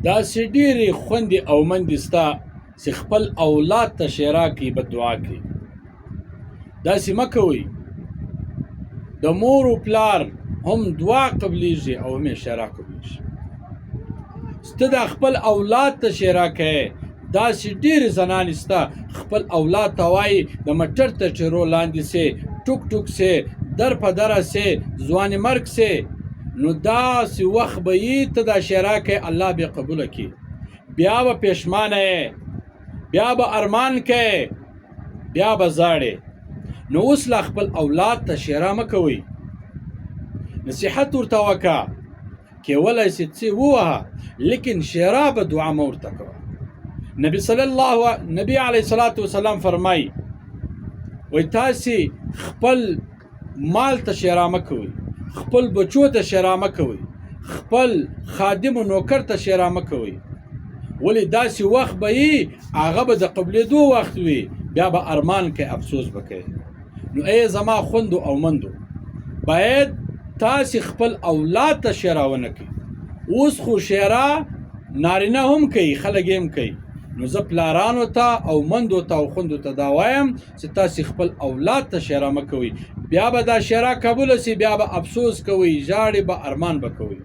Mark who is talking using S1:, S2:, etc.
S1: داسې ډېرې خوندې او مندې سته چې خپل اولاد ته ښېرا کوي بددعا کوي. داسې مه کوئ. د مور و پلار هم دعا قبلیږي او هم یې ښېرا قبلیږي. ته د خپل اولاد ته ښېرا کوې. داسې ډېرې زنانې سته خپل اولاد ته وایي د مټر تر ټیرو لاندې سې، ټوک ټوک سې، در په دره سې، ځوانې مرګ سې. نو داسې وخت به یې ته دا ښېرا کوې الله به یې قبوله کړي. بیا به پښیمانه یې، بیا به ارمان کوې، بیا به ژاړې. نو اوس لا خپل اولاد ته ښېرا مه کوئ. نصیحت ورته وکړه، کیولی سې څه ووهه، لیکن ښېرا به دعا مه ورته کوه. نبی علیه الصلاة والسلام فرمایي وایي تاسې خپل مال ته ښېرا مه کوئ، خپل بچو ته ښېرا مه کوئ، خپل خادم و نوکر ته ښېرا مه کوئ. ولې داسې وخت به یي هغه به د قبلېدو وخت وي، بیا به ارمان کوي، افسوس به کوي. نو ای زما خوندو او مندو، باید تاسې خپل اولاد ته ښېرا ونه کوئ. اوس خو ښېرا نارینه هم کوي، خلک هم کوي. نو زه پلارانو ته او مندو ته او خوندو ته دا وایم چې تاسې خپل اولاد ته ښېرا مه کوئ. بیا به دا ښېرا قبوله سي، بیا به افسوس کوئ، ژاړې به، ارمان به کوئ.